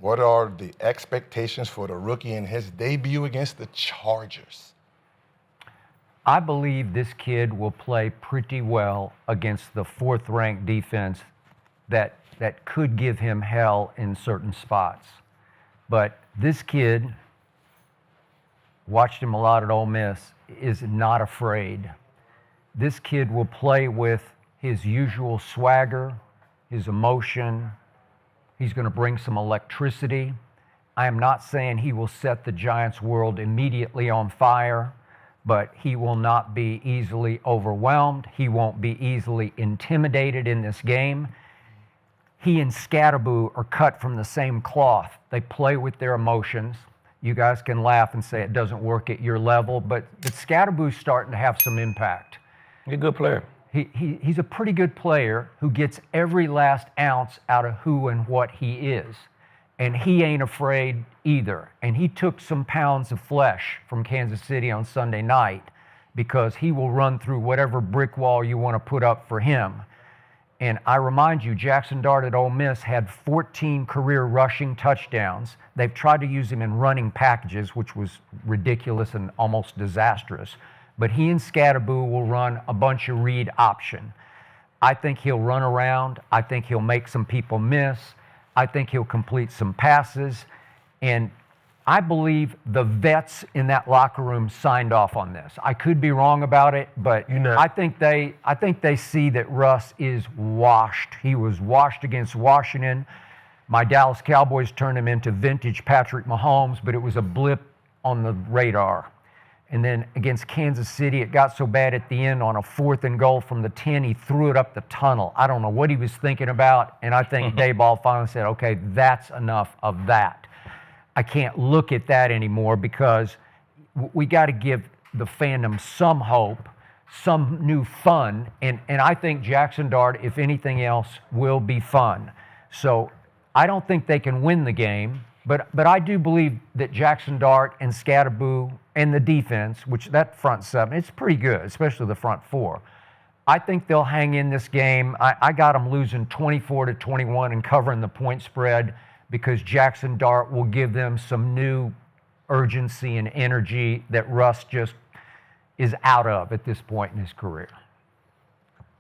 What are the expectations for the rookie in his debut against the Chargers? I believe this kid will play pretty well against the fourth-ranked defense that could give him hell in certain spots. But this kid, watched him a lot at Ole Miss, is not afraid. This kid will play with his usual swagger, his emotion. He's going to bring some electricity. I am not saying he will set the Giants' world immediately on fire, but he will not be easily overwhelmed. He won't be easily intimidated in this game. He and Scatterboo are cut from the same cloth. They play with their emotions. You guys can laugh and say it doesn't work at your level, but Scatterboo's starting to have some impact. He's a good player. He's a pretty good player who gets every last ounce out of who and what he is. And he ain't afraid either. And he took some pounds of flesh from Kansas City on Sunday night because he will run through whatever brick wall you want to put up for him. And I remind you, Jaxson Dart at Ole Miss had 14 career rushing touchdowns. They've tried to use him in running packages, which was ridiculous and almost disastrous. But he and Scatterboo will run a bunch of read option. I think he'll run around. I think he'll make some people miss. I think he'll complete some passes. And I believe the vets in that locker room signed off on this. I could be wrong about it, but I think they see that Russ is washed. He was washed against Washington. My Dallas Cowboys turned him into vintage Patrick Mahomes, but it was a blip on the radar. And then against Kansas City, it got so bad at the end on a 4th and goal from the 10, he threw it up the tunnel. I don't know what he was thinking about, and I think Dayball finally said, okay, that's enough of that. I can't look at that anymore because we got to give the fandom some hope, some new fun, and I think Jaxson Dart, if anything else, will be fun. So I don't think they can win the game, but I do believe that Jaxson Dart and Scatterboo and the defense, which that front seven, it's pretty good, especially the front four. I think they'll hang in this game. I got them losing 24-21 and covering the point spread because Jaxson Dart will give them some new urgency and energy that Russ just is out of at this point in his career.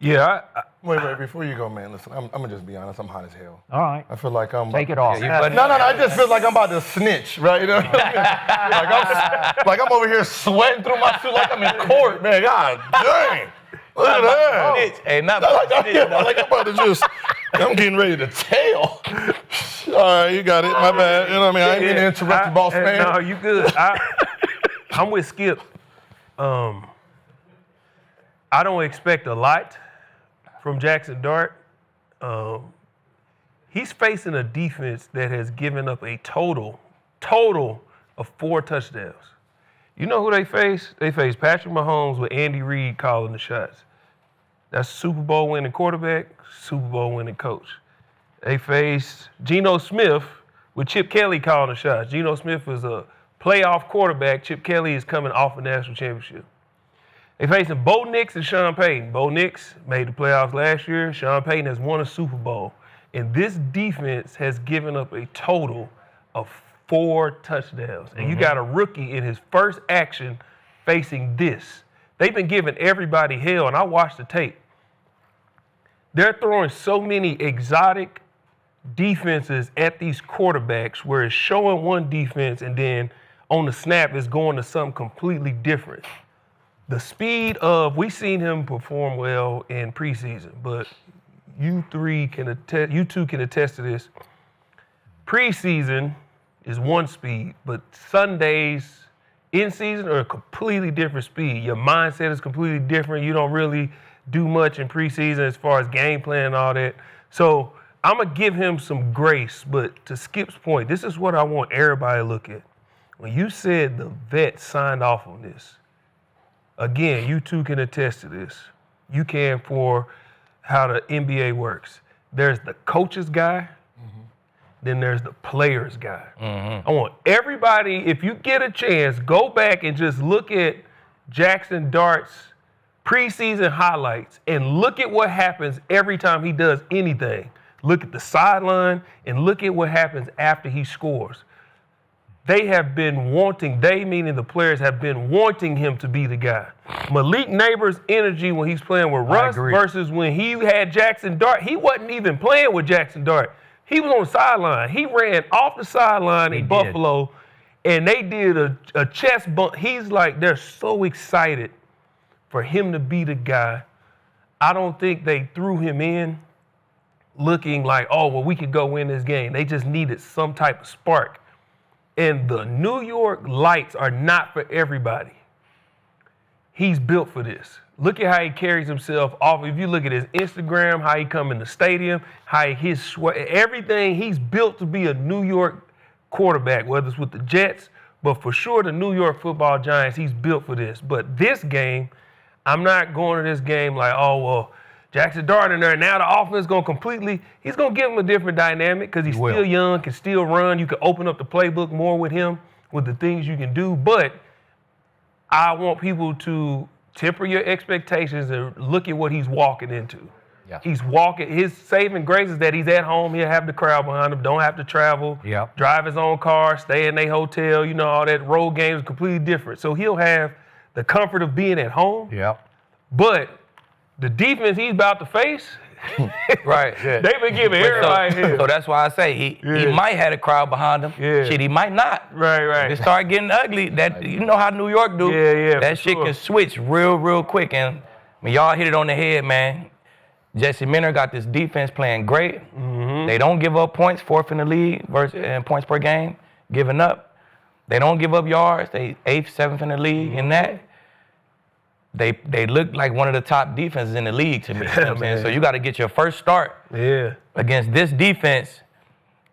Yeah. Wait, before you go, man, listen, I'm going to just be honest. I'm hot as hell. All right. I feel like I'm... Take it off. No, I just feel like I'm about to snitch, right? You know what I mean? like I'm over here sweating through my suit like I'm in court, man. God dang. Look at that. Snitch. Hey, not like I'm about to just... I'm getting ready to tail. All right, you got it. My bad. You know what I mean? I ain't mean to interrupt you, boss man. No, you good. I'm with Skip. I don't expect a lot from Jaxson Dart. He's facing a defense that has given up a total of 4 touchdowns. You know who they face? They face Patrick Mahomes with Andy Reid calling the shots. That's Super Bowl winning quarterback, Super Bowl winning coach. They face Geno Smith with Chip Kelly calling the shots. Geno Smith is a playoff quarterback. Chip Kelly is coming off a national championship. They facing Bo Nix and Sean Payton. Bo Nix made the playoffs last year. Sean Payton has won a Super Bowl. And this defense has given up a total of 4 touchdowns. And you got a rookie in his first action facing this. They've been giving everybody hell, and I watched the tape. They're throwing so many exotic defenses at these quarterbacks where it's showing one defense and then on the snap it's going to something completely different. The speed of, we've seen him perform well in preseason, but you two can attest to this. Preseason is one speed, but Sundays in season are a completely different speed. Your mindset is completely different. You don't really do much in preseason as far as game plan and all that. So I'm going to give him some grace, but to Skip's point, this is what I want everybody to look at. When you said the vet signed off on this, again, you two can attest to this. You can for how the NBA works. There's the coach's guy, then there's the player's guy. I want everybody, if you get a chance, go back and just look at Jaxson Dart's preseason highlights and look at what happens every time he does anything. look at the sideline, and look at what happens after he scores. They have been wanting, they meaning the players have been wanting him to be the guy. Malik Neighbors' energy when he's playing with Russ versus when he had Jaxson Dart, he wasn't even playing with Jaxson Dart. He was on the sideline. He ran off the sideline in Buffalo, and they did a chest bump. He's like, they're so excited for him to be the guy. I don't think they threw him in looking like, oh, well, we could go win this game. They just needed some type of spark. And the New York lights are not for everybody. He's built for this. Look at how he carries himself off. If you look at his Instagram, how he come in the stadium, how his sweat, everything, he's built to be a New York quarterback, whether it's with the Jets, but for sure the New York Football Giants, he's built for this. But this game, I'm not going to this game like, oh, well, Jaxson Dart in there. Now the offense is going to he's going to give him a different dynamic because he's still young, can still run. You can open up the playbook more with him, with the things you can do. But I want people to temper your expectations and look at what he's walking into. Yeah. His saving grace is that he's at home. He'll have the crowd behind him, don't have to travel, drive his own car, stay in a hotel. You know, all that road games is completely different. So he'll have the comfort of being at home. Yeah. But the defense he's about to face, right? Yeah. They've been giving everybody here. So that's why I say he might have a crowd behind him. Yeah. Shit, he might not. Right. If it start getting ugly, you know how New York do. Yeah. That shit can switch real quick. And when y'all hit it on the head, man, Jesse Minter got this defense playing great. Mm-hmm. They don't give up points, 4th in the league in points per game, giving up. They don't give up yards. They 8th, 7th in the league in that. They look like one of the top defenses in the league to me. You know what I'm saying? So you got to get your first start against this defense.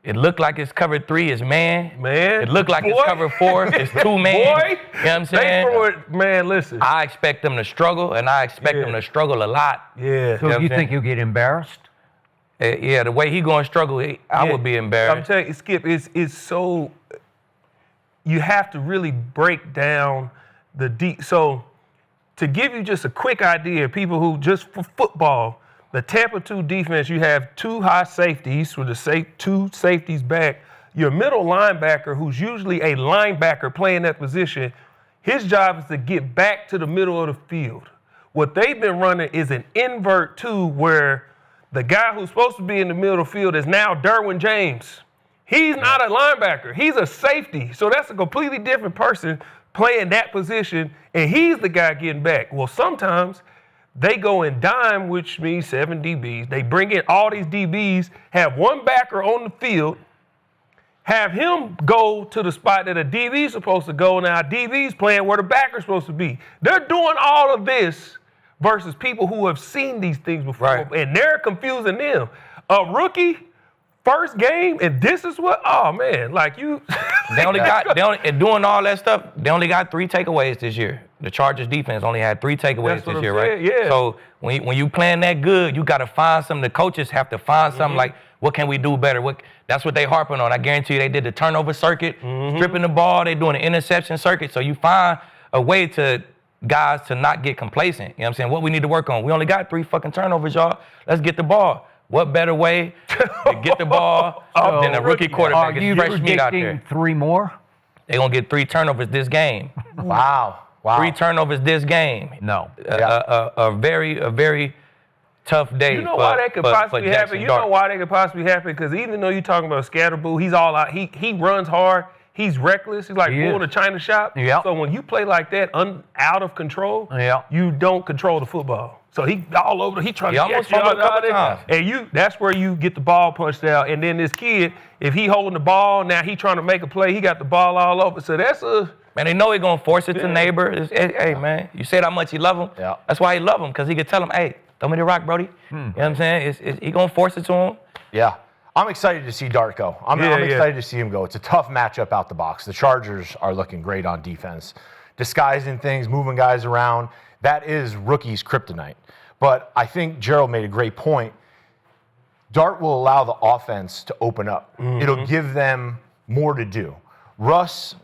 It looked like it's cover 3 is man. It looked like it's cover 4 is 2 man. You know what I'm saying? Man, listen. I expect them to struggle, and I expect them to struggle a lot. Yeah. So you think you'll get embarrassed? Yeah, the way he going to struggle, I would be embarrassed. I'm telling you, Skip, it's so, you have to really break down the deep. So to give you just a quick idea, people who just for football, the Tampa 2 defense, you have 2 high safeties with the 2 safeties back. Your middle linebacker, who's usually a linebacker playing that position, his job is to get back to the middle of the field. What they've been running is an invert 2 where the guy who's supposed to be in the middle of the field is now Derwin James. He's not a linebacker. He's a safety. So that's a completely different person playing that position, and he's the guy getting back. Well, sometimes they go in dime, which means 7 DBs. They bring in all these DBs, have one backer on the field, have him go to the spot that a DB is supposed to go. Now, DB's playing where the backer's supposed to be. They're doing all of this versus people who have seen these things before, and they're confusing them. A rookie, first game, and this is what, oh man, like you. Doing all that stuff, they only got 3 takeaways this year. The Chargers defense only had 3 takeaways this year, right? Yeah. So when you playing that good, you got to find something. The coaches have to find something like, what can we do better? That's what they harping on. I guarantee you they did the turnover circuit, stripping the ball. They doing the interception circuit. So you find a way to guys to not get complacent. You know what I'm saying? What we need to work on. We only got 3 fucking turnovers, y'all. Let's get the ball. What better way to get the ball than a rookie quarterback? Are you predicting 3 more? They're going to get 3 turnovers this game. Wow. 3 turnovers this game. No. A very tough day. You know why that could possibly happen? Jaxson You Dart. know why that could possibly happen? Because even though you're talking about Scatterboo, he's all out. He runs hard. He's reckless. He's like bull in a china shop. Yep. So when you play like that, out of control, Yep. you don't control the football. So he all over. He trying to almost catch you fumbled a couple out times. and that's where you get the ball punched out. And then this kid, if he holding the ball, now he trying to make a play. He got the ball all over. So that's Man, they know he going to force it to neighbor. Hey, man, you said how much he love him. Yeah. That's why he love him, because he could tell him, hey, throw me the rock, Brody. You know what I'm saying? He going to force it to him. Yeah. I'm excited to see Dart go. I'm excited to see him go. It's a tough matchup out the box. The Chargers are looking great on defense. Disguising things, moving guys around. That is rookies' kryptonite. But I think Gerald made a great point. Dart will allow the offense to open up. It'll give them more to do. Russ,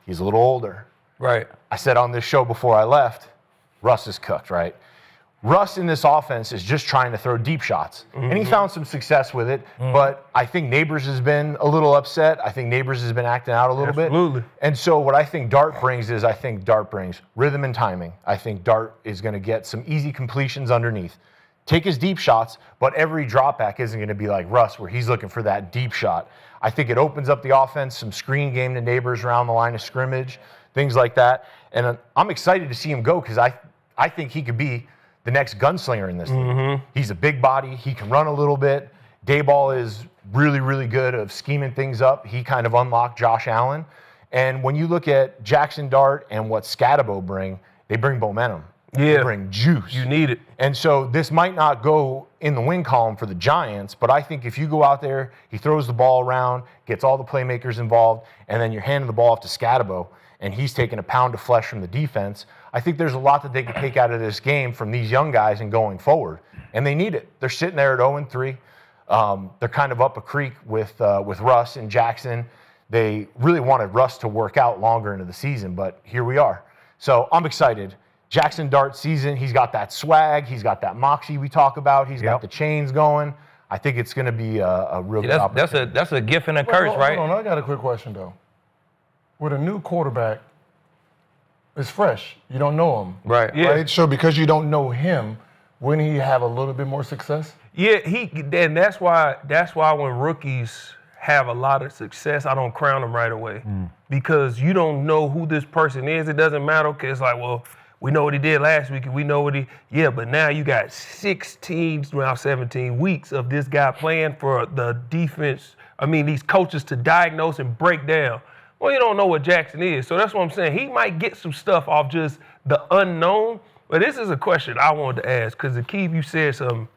he's a little older. Right. I said on this show before I left, Russ is cooked, right? Russ in this offense is just trying to throw deep shots. And he found some success with it, but I think Neighbors has been a little upset. I think Neighbors has been acting out a little bit. And so what I think Dart brings is rhythm and timing. I think Dart is going to get some easy completions underneath. Take his deep shots, but every drop back isn't going to be like Russ where he's looking for that deep shot. I think it opens up the offense, some screen game to Neighbors around the line of scrimmage, things like that. And I'm excited to see him go because I think he could be the next gunslinger in this league. He's a big body. He can run a little bit. Dayball is really, really good of scheming things up. He kind of unlocked Josh Allen. And when you look at Jaxson Dart and what Scatabo bring, they bring momentum. Yeah. They bring juice. You need it. And so this might not go in the win column for the Giants, but I think if you go out there, he throws the ball around, gets all the playmakers involved, and then you're handing the ball off to Scatabo, and he's taking a pound of flesh from the defense, I think there's a lot that they can take out of this game from these young guys and going forward. And they need it. They're sitting there at 0-3. They're kind of up a creek with Russ and Jackson. They really wanted Russ to work out longer into the season, but here we are. So I'm excited. Jaxson Dart season, he's got that swag. He's got that moxie we talk about. He's got the chains going. I think it's going to be a real good opportunity. That's a gift and a curse, right? Hold on, I got a quick question, though. With a new quarterback, it's fresh. You don't know him. Right. Yeah. Right? So because you don't know him, wouldn't he have a little bit more success? Yeah, and that's why when rookies have a lot of success, I don't crown them right away. Because you don't know who this person is. It doesn't matter, because it's like, well, we know what he did last week, and we know what but now you got 17 weeks of this guy playing for the defense. I mean, these coaches to diagnose and break down. Well, you don't know what Jackson is. So that's what I'm saying. He might get some stuff off just the unknown. But this is a question I wanted to ask, because Akeem, you said something.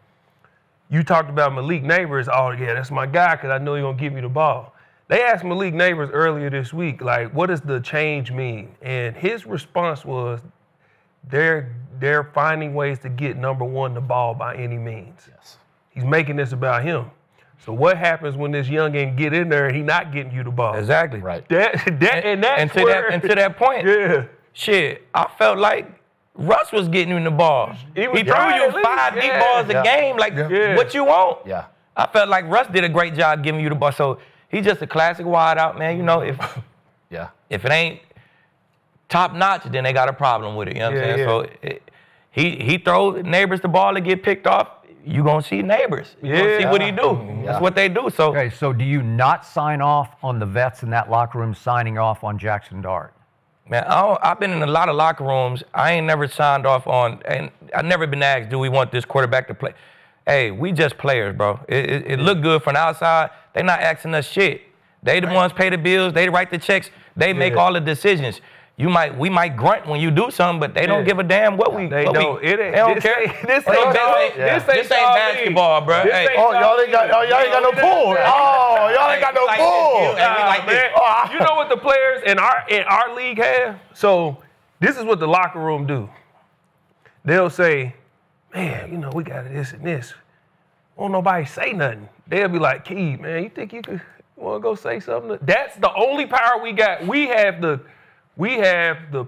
You talked about Malik Neighbors. Oh, yeah, that's my guy, because I know he's going to give me the ball. They asked Malik Neighbors earlier this week, like, what does the change mean? And his response was, they're finding ways to get number one the ball by any means. Yes. He's making this about him. So what happens when this youngin get in there and he not getting you the ball? Exactly. Right. And to that point, shit, I felt like Russ was getting you the ball. He threw you 5 deep balls a game. Like, what you want? Yeah. I felt like Russ did a great job giving you the ball. So he's just a classic wideout, man. You know, if it ain't top notch, then they got a problem with it. You know what I'm saying? So he throws Neighbors the ball to get picked off. You gonna see Neighbors. You gonna see what he do. That's what they do. So Okay, so do you not sign off on the vets in that locker room signing off on Jaxson Dart? man, I've been in a lot of locker rooms. I ain't never signed off on, and I've never been asked, do we want this quarterback to play? Hey, we just players, bro. It look good from the outside. They not asking us shit. They the ones pay the bills. They write the checks. They make all the decisions. We might grunt when you do something, but they don't give a damn what we. They don't. They don't care. This ain't basketball, bro. Hey. Y'all ain't got no pool. Y'all ain't got no pool. You know what the players in our league have? So this is what the locker room do. They'll say, man, we got this and this. Won't nobody say nothing. They'll be like, Key, man, you think you want to go say something? That's the only power we got. We have the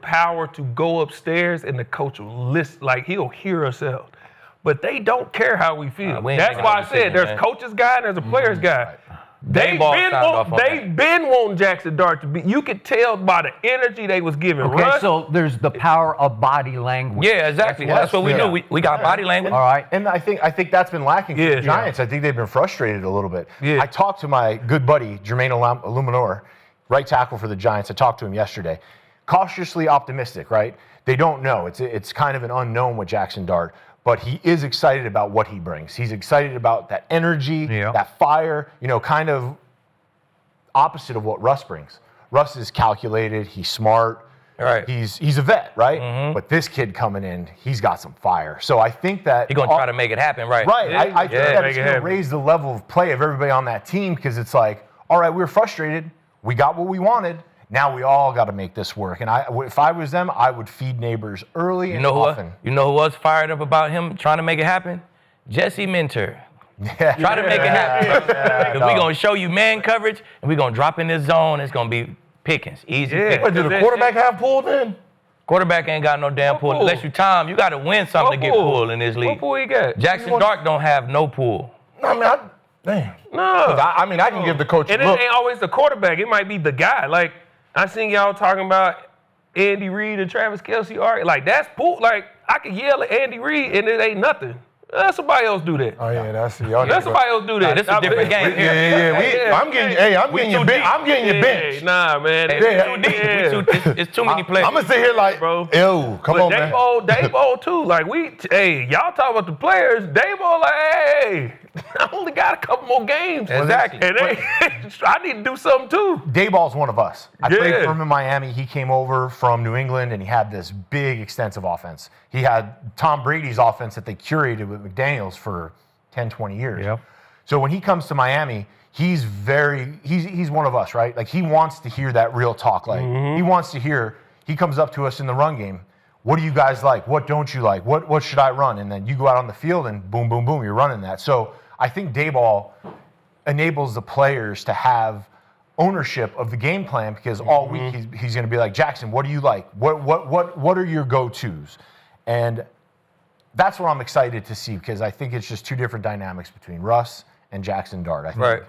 power to go upstairs and the coach will listen, like he'll hear us out. But they don't care how we feel. That's why I said there's coach's guy and there's a player's guy. They've been wanting Jaxson Dart to be. You could tell by the energy they was giving. Okay, Russ, so there's the power of body language. Yeah, exactly. That's what we do. We got body language. All right. And I think that's been lacking for the Giants. I think they've been frustrated a little bit. Yeah. I talked to my good buddy, Jermaine Illuminor, right tackle for the Giants. I talked to him yesterday. Cautiously optimistic, right? They don't know. It's kind of an unknown with Jaxson Dart, but he is excited about what he brings. He's excited about that energy, that fire, kind of opposite of what Russ brings. Russ is calculated, he's smart, right? He's a vet, right? Mm-hmm. But this kid coming in, he's got some fire. So I think that he's gonna try to make it happen, right? Right. I think that it's gonna raise the level of play of everybody on that team, because it's like, all right, we were frustrated, we got what we wanted. Now we all got to make this work. And if I was them, I would feed Neighbors early and often. You know who was fired up about him trying to make it happen? Jesse Minter. Try to make it happen. Because we're going to show you man coverage, and we're going to drop in this zone. It's going to be pickings. Easy pickings. Wait, did the quarterback have pulled in? Quarterback ain't got no damn What pull. pull? Unless you time, you got to win something to get pulled in this league. What pull he got? Jaxson Dart don't have no pull. I mean, damn. No. I mean, I can give the coach a And look. it ain't always the quarterback. It might be the guy. Like, I seen y'all talking about Andy Reid and Travis Kelce. Like, that's pull. Like, I can yell at Andy Reid and it ain't nothing. Let somebody else do that. Oh yeah, that's y'all. Let somebody else do that. This is a different game here. I'm getting your bench. I'm getting your bench. Nah, man. It's too deep. It's too many players. I'm gonna sit here like, Bro. ew, come on, man. Dabo too. Like y'all talk about the players. Dabo, like, hey, I only got a couple more games. Exactly. And I need to do something too. Dayball's one of us. I played Yeah. for him in Miami. He came over from New England, and he had this big, extensive offense. He had Tom Brady's offense that they curated with McDaniels for 10, 20 years. Yep. So when he comes to Miami, he's one of us, right? Like, he wants to hear that real talk. Like, he wants to hear, he comes up to us in the run game. What do you guys like? What don't you like? What should I run? And then you go out on the field and boom, boom, boom, you're running that. So I think Dayball enables the players to have ownership of the game plan, because all week he's going to be like, Jaxson, what do you like? What are your go-tos? And that's what I'm excited to see, because I think it's just two different dynamics between Russ and Jaxson Dart. I think Right.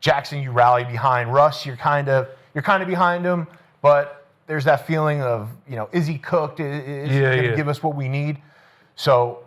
Jaxson, you rally behind. Russ, you're kind of behind him, but there's that feeling of, is he cooked? Is he going to give us what we need? So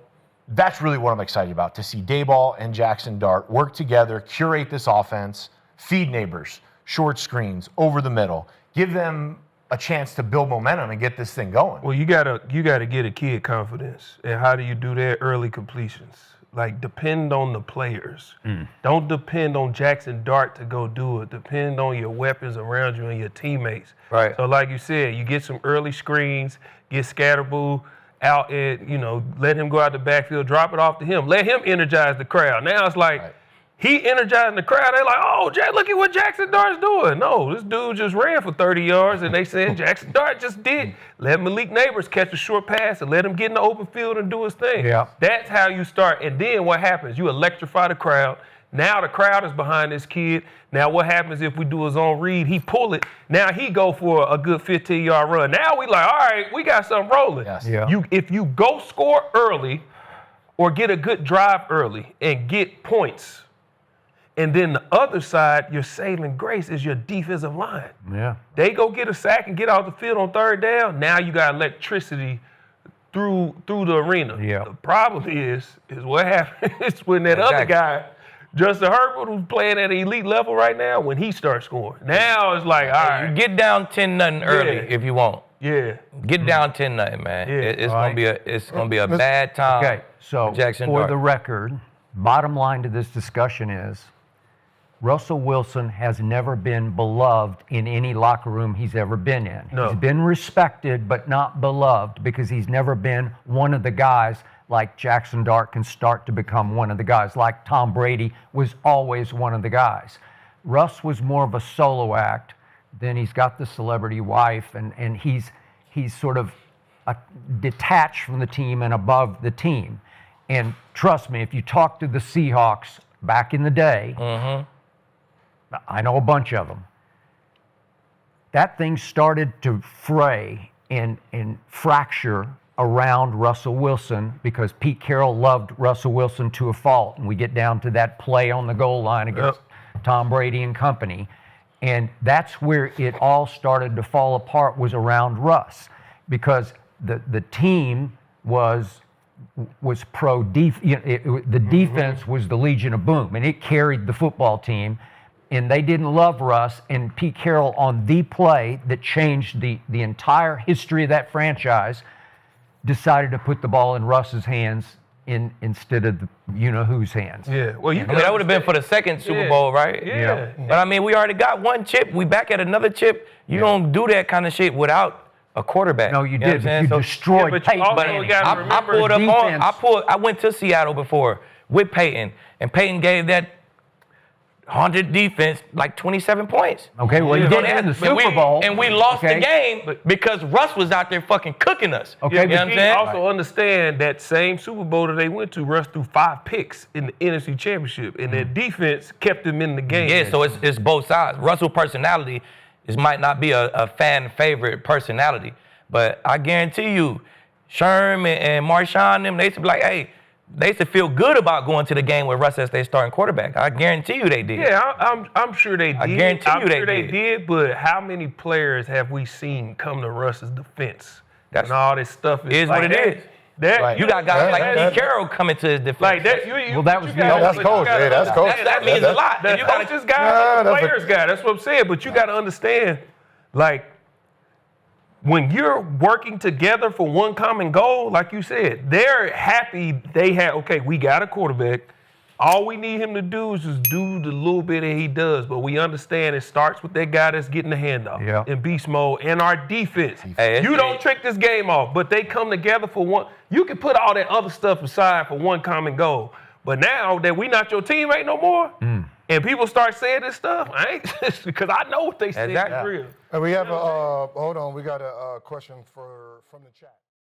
that's really what I'm excited about, to see Dayball and Jaxson Dart work together, curate this offense, feed neighbors, short screens, over the middle, give them a chance to build momentum and get this thing going. Well, you gotta get a kid confidence. And how do you do that? Early completions. Like, depend on the players. Don't depend on Jaxson Dart to go do it. Depend on your weapons around you and your teammates. Right. So like you said, you get some early screens, get Scatterboo out and, let him go out the backfield, drop it off to him. Let him energize the crowd. Now it's like, he energizing the crowd. They're like, oh, look at what Jaxson Dart's doing. No, this dude just ran for 30 yards, and they saying Jaxson Dart just did. Let Malik Neighbors catch a short pass and let him get in the open field and do his thing. Yeah. That's how you start. And then what happens? You electrify the crowd. Now the crowd is behind this kid. Now what happens if we do his own read? He pull it. Now he go for a good 15-yard run. Now we like, all right, we got something rolling. Yes. Yeah. If you go score early or get a good drive early and get points, and then the other side, your saving grace is your defensive line. Yeah. They go get a sack and get out the field on third down. Now you got electricity through the arena. Yeah. The problem is what happens when that other guy, Justin Herbert, who's playing at an elite level right now, when he starts scoring. Now it's like, all right. You get down 10-0 early if you want. Yeah. Get down 10-0, man. Yeah. It's gonna be a bad time. Okay, so Jaxson for Dart. the record, bottom line to this discussion is Russell Wilson has never been beloved in any locker room he's ever been in. No. He's been respected, but not beloved, because he's never been one of the guys like Jaxson Dart can start to become one of the guys, like Tom Brady was always one of the guys. Russ was more of a solo act. Then he's got the celebrity wife, and he's sort of detached from the team and above the team. And trust me, if you talk to the Seahawks back in the day, I know a bunch of them, that thing started to fray and fracture around Russell Wilson, because Pete Carroll loved Russell Wilson to a fault. And we get down to that play on the goal line against Tom Brady and company. And that's where it all started to fall apart, was around Russ, because the team was pro the defense was the Legion of Boom, and it carried the football team, and they didn't love Russ. And Pete Carroll, on the play that changed the entire history of that franchise, decided to put the ball in Russ's hands instead of the you-know-whose hands. Yeah. Well, that would have been for the second Super Bowl, right? Yeah. But we already got one chip. We back at another chip. You don't do that kind of shit without a quarterback. No, you know what did. I'm You saying? destroyed but you Peyton also Manning. gotta I pulled up defense. I went to Seattle before with Peyton, and Peyton gave that 100 defense like 27 points. Okay, well, you know did that? in the But Super Bowl. And we lost Okay. the game because Russ was out there fucking cooking us. Okay, You know what I'm saying? Also understand that same Super Bowl that they went to, Russ threw 5 picks in the NFC Championship, and their defense kept them in the game. Yeah, so it's both sides. Russell's personality might not be a fan favorite personality, But I guarantee you, Sherm and Marshawn, them, they used to be like, hey, they used to feel good about going to the game with Russ as their starting quarterback. I guarantee you they did. Yeah, I'm sure they did. I guarantee you they did. But how many players have we seen come to Russ's defense? That's and all this stuff is like what it is. That You got guys like Pete Carroll coming to his defense. like that. Well, that was that's coach. Hey, that's coach. That means a lot. The You gotta- coaches guy, the players guy. That's what I'm saying. But you got to understand, like, when you're working together for one common goal, like you said, they're happy they have, okay, we got a quarterback. All we need him to do is just do the little bit that he does. But we understand it starts with that guy that's getting the handoff in beast mode and our defense. Hey, you don't trick this game off, but they come together for one. You can put all that other stuff aside for one common goal. But now that we not your teammate no more, and people start saying this stuff, I ain't because I know what they say is real. And we have hold on, we got a question from the chat.